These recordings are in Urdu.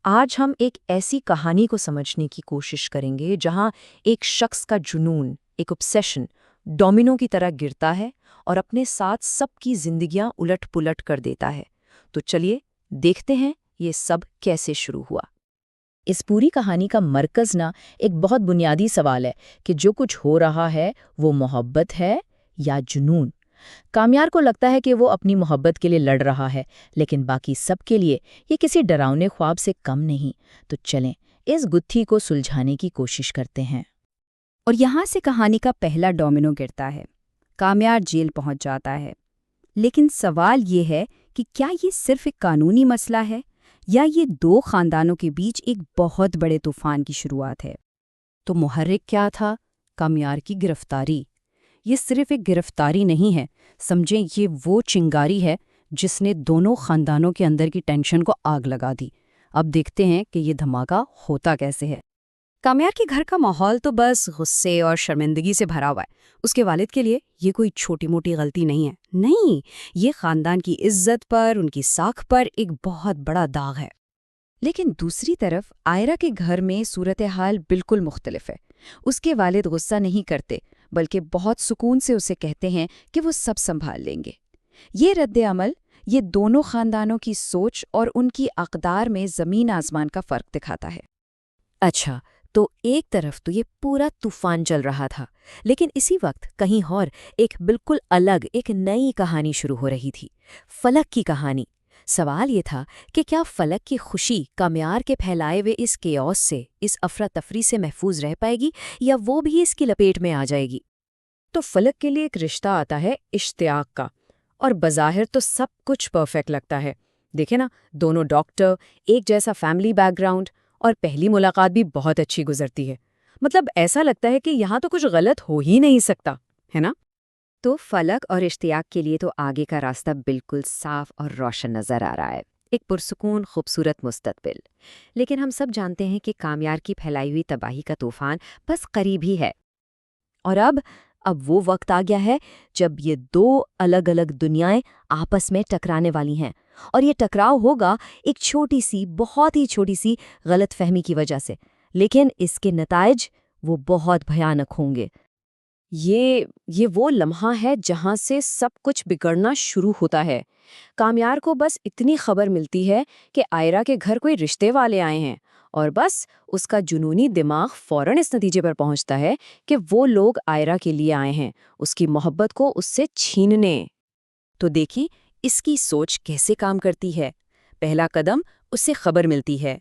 آج ہم ایک ایسی کہانی کو سمجھنے کی کوشش کریں گے جہاں ایک شخص کا جنون، ایک obsession، ڈومینو کی طرح گرتا ہے اور اپنے ساتھ سب کی زندگیاں الٹ پلٹ کر دیتا ہے۔ تو چلیے دیکھتے ہیں یہ سب کیسے شروع ہوا۔ اس پوری کہانی کا مرکز ایک بہت بنیادی سوال ہے کہ جو کچھ ہو رہا ہے وہ محبت ہے یا جنون؟ کامیار کو لگتا ہے کہ وہ اپنی محبت کے لیے لڑ رہا ہے، لیکن باقی سب کے لیے یہ کسی ڈراؤنے خواب سے کم نہیں۔ تو چلیں اس گتھی کو سلجھانے کی کوشش کرتے ہیں۔ اور یہاں سے کہانی کا پہلا ڈومینو گرتا ہے۔ کامیار جیل پہنچ جاتا ہے۔ لیکن سوال یہ ہے کہ کیا یہ صرف ایک قانونی مسئلہ ہے یا یہ دو خاندانوں کے بیچ ایک بہت بڑے طوفان کی شروعات ہے؟ تو محرک کیا تھا؟ کامیار کی گرفتاری۔ یہ صرف ایک گرفتاری نہیں ہے، سمجھیں یہ وہ چنگاری ہے جس نے دونوں خاندانوں کے اندر کی ٹینشن کو آگ لگا دی۔ اب دیکھتے ہیں کہ یہ دھماکہ ہوتا کیسے ہے۔ کامیار کے گھر کا ماحول تو بس غصے اور شرمندگی سے بھرا ہوا ہے۔ اس کے والد کے لیے یہ کوئی چھوٹی موٹی غلطی نہیں ہے، نہیں، یہ خاندان کی عزت پر، ان کی ساکھ پر ایک بہت بڑا داغ ہے۔ لیکن دوسری طرف آئرہ کے گھر میں صورتحال بالکل مختلف ہے۔ اس کے والد غصہ نہیں کرتے، بلکہ بہت سکون سے اسے کہتے ہیں کہ وہ سب سنبھال لیں گے۔ یہ رد عمل، یہ دونوں خاندانوں کی سوچ اور ان کی اقدار میں زمین آسمان کا فرق دکھاتا ہے۔ اچھا، تو ایک طرف تو یہ پورا طوفان چل رہا تھا، لیکن اسی وقت کہیں اور ایک بالکل الگ، ایک نئی کہانی شروع ہو رہی تھی، فلک کی کہانی۔ سوال یہ تھا کہ کیا فلک کی خوشی کامیار کے پھیلائے ہوئے اس کیوس سے، اس افراتفری سے محفوظ رہ پائے گی یا وہ بھی اس کی لپیٹ میں آ جائے گی؟ تو فلک کے لیے ایک رشتہ آتا ہے اشتیاق کا، اور بظاہر تو سب کچھ پرفیکٹ لگتا ہے۔ دیکھیں نا، دونوں ڈاکٹر، ایک جیسا فیملی بیک گراؤنڈ، اور پہلی ملاقات بھی بہت اچھی گزرتی ہے۔ مطلب ایسا لگتا ہے کہ یہاں تو کچھ غلط ہو ہی نہیں سکتا، ہے نا؟ تو فلک اور اشتیاق کے لیے تو آگے کا راستہ بالکل صاف اور روشن نظر آ رہا ہے، ایک پرسکون خوبصورت مستقبل۔ لیکن ہم سب جانتے ہیں کہ کامیار کی پھیلائی ہوئی تباہی کا طوفان بس قریب ہی ہے۔ اور اب وہ وقت آ گیا ہے جب یہ دو الگ الگ دنیائیں آپس میں ٹکرانے والی ہیں، اور یہ ٹکراؤ ہوگا ایک چھوٹی سی، بہت ہی چھوٹی سی غلط فہمی کی وجہ سے، لیکن اس کے نتائج وہ بہت بھیانک ہوں گے۔ یہ وہ لمحہ ہے جہاں سے سب کچھ بگڑنا شروع ہوتا ہے۔ کامیار کو بس اتنی خبر ملتی ہے کہ آئرہ کے گھر کوئی رشتے والے آئے ہیں، اور بس اس کا جنونی دماغ فوراً اس نتیجے پر پہنچتا ہے کہ وہ لوگ آئرہ کے لیے آئے ہیں، اس کی محبت کو اس سے چھیننے۔ تو دیکھیں اس کی سوچ کیسے کام کرتی ہے۔ پہلا قدم، اسے خبر ملتی ہے۔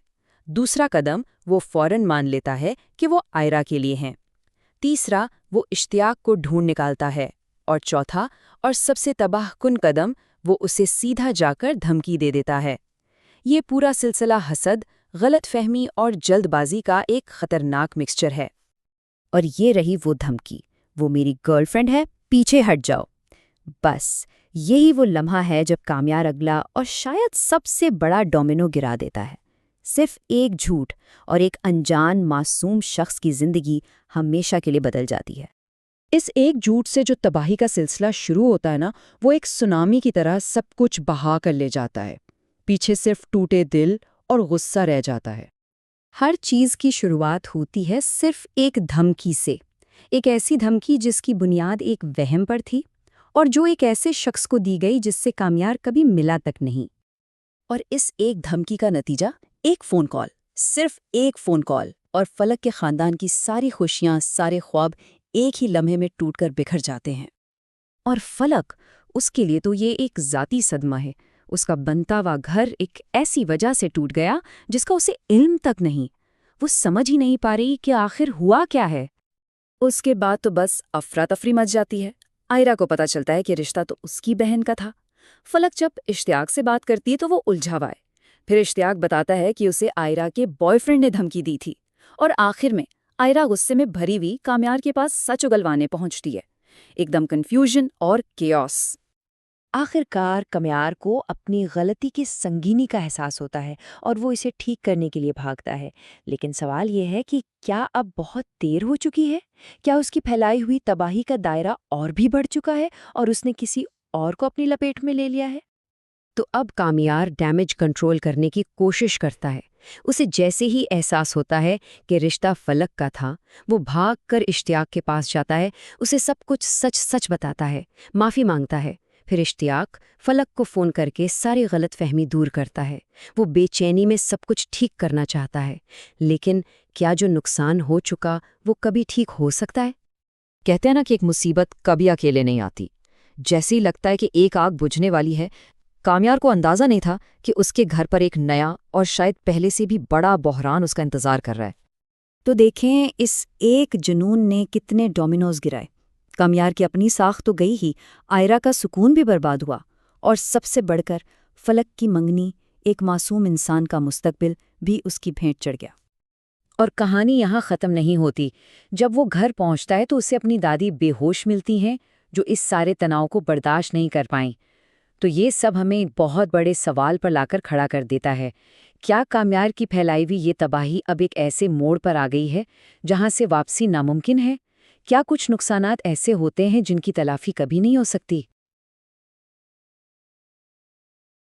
دوسرا قدم، وہ فوراً مان لیتا ہے کہ وہ آئرہ کے لیے ہیں۔ تیسرا، وہ اشتیاق کو ڈھونڈ نکالتا ہے۔ اور چوتھا اور سب سے تباہ کن قدم، وہ اسے سیدھا جا کر دھمکی دے دیتا ہے۔ یہ پورا سلسلہ حسد، غلط فہمی اور جلد بازی کا ایک خطرناک مکسچر ہے۔ اور یہ رہی وہ دھمکی، وہ میری گرل فرینڈ ہے، پیچھے ہٹ جاؤ۔ بس یہی وہ لمحہ ہے جب کامیار اگلا اور شاید سب سے بڑا ڈومینو گرا دیتا ہے۔ صرف ایک جھوٹ اور ایک انجان معصوم شخص کی زندگی ہمیشہ کے لیے بدل جاتی ہے۔ اس ایک جھوٹ سے جو تباہی کا سلسلہ شروع ہوتا ہے وہ ایک سونامی کی طرح سب کچھ بہا کر لے جاتا ہے۔ پیچھے صرف ٹوٹے دل اور غصہ رہ جاتا ہے۔ ہر چیز کی شروعات ہوتی ہے صرف ایک دھمکی سے، ایک ایسی دھمکی جس کی بنیاد ایک وہم پر تھی، اور جو ایک ایسے شخص کو دی گئی جس سے کامیار کبھی ملا تک نہیں۔ اور اس ایک دھمکی کا نتیجہ ایک فون کال، صرف ایک فون کال، اور فلک کے خاندان کی ساری خوشیاں، سارے خواب ایک ہی لمحے میں ٹوٹ کر بکھر جاتے ہیں۔ اور فلک، اس کے لیے تو یہ ایک ذاتی صدمہ ہے۔ اس کا بنتا ہوا گھر ایک ایسی وجہ سے ٹوٹ گیا جس کا اسے علم تک نہیں۔ وہ سمجھ ہی نہیں پا رہی کہ آخر ہوا کیا ہے۔ اس کے بعد تو بس افراتفری مچ جاتی ہے۔ آئرہ کو پتہ چلتا ہے کہ رشتہ تو اس کی بہن کا تھا۔ فلک جب اشتیاق سے بات کرتی ہے تو وہ الجھا ہوا ہے۔ پھر اشتیاق بتاتا ہے کہ اسے آئرہ کے بوائے فرینڈ نے دھمکی دی تھی، اور آخر میں آئرہ غصے میں بھری ہوئی کامیار کے پاس سچ اگلوانے پہنچتی ہے۔ ایک دم کنفیوژن اور کیوس۔ آخر کار کامیار کو اپنی غلطی کی سنگینی کا احساس ہوتا ہے اور وہ اسے ٹھیک کرنے کے لیے بھاگتا ہے۔ لیکن سوال یہ ہے کہ کیا اب بہت دیر ہو چکی ہے؟ کیا اس کی پھیلائی ہوئی تباہی کا دائرہ اور بھی بڑھ چکا ہے اور اس نے کسی اور کو اپنی لپیٹ میں لے لیا ہے؟ تو اب کامیار ڈیمیج کنٹرول کرنے کی کوشش کرتا ہے۔ اسے جیسے ہی احساس ہوتا ہے کہ رشتہ فلک کا تھا، وہ بھاگ کر اشتیاق کے پاس جاتا ہے، اسے سب کچھ سچ سچ بتاتا ہے، معافی مانگتا ہے۔ پھر اشتیاق فلک کو فون کر کے ساری غلط فہمی دور کرتا ہے۔ وہ بے چینی میں سب کچھ ٹھیک کرنا چاہتا ہے، لیکن کیا جو نقصان ہو چکا وہ کبھی ٹھیک ہو سکتا ہے؟ کہتے ہیں نا کہ ایک مصیبت کبھی اکیلے نہیں آتی۔ جیسے ہی لگتا ہے کہ ایک آگ بجھنے والی ہے، کامیار کو اندازہ نہیں تھا کہ اس کے گھر پر ایک نیا اور شاید پہلے سے بھی بڑا بحران اس کا انتظار کر رہا ہے۔ تو دیکھیں اس ایک جنون نے کتنے ڈومینوز گرائے۔ کامیار کی اپنی ساخت تو گئی ہی، آئرہ کا سکون بھی برباد ہوا، اور سب سے بڑھ کر فلک کی منگنی، ایک معصوم انسان کا مستقبل بھی اس کی بھینٹ چڑھ گیا۔ اور کہانی یہاں ختم نہیں ہوتی۔ جب وہ گھر پہنچتا ہے تو اسے اپنی دادی بے ہوش ملتی ہیں، جو اس سارے تناؤ کو برداشت نہیں کر پائیں۔ تو یہ سب ہمیں بہت بڑے سوال پر لا کر کھڑا کر دیتا ہے۔ کیا کامیار کی پھیلائی ہوئی یہ تباہی اب ایک ایسے موڑ پر آ گئی ہے جہاں سے واپسی ناممکن ہے؟ کیا کچھ نقصانات ایسے ہوتے ہیں جن کی تلافی کبھی نہیں ہو سکتی؟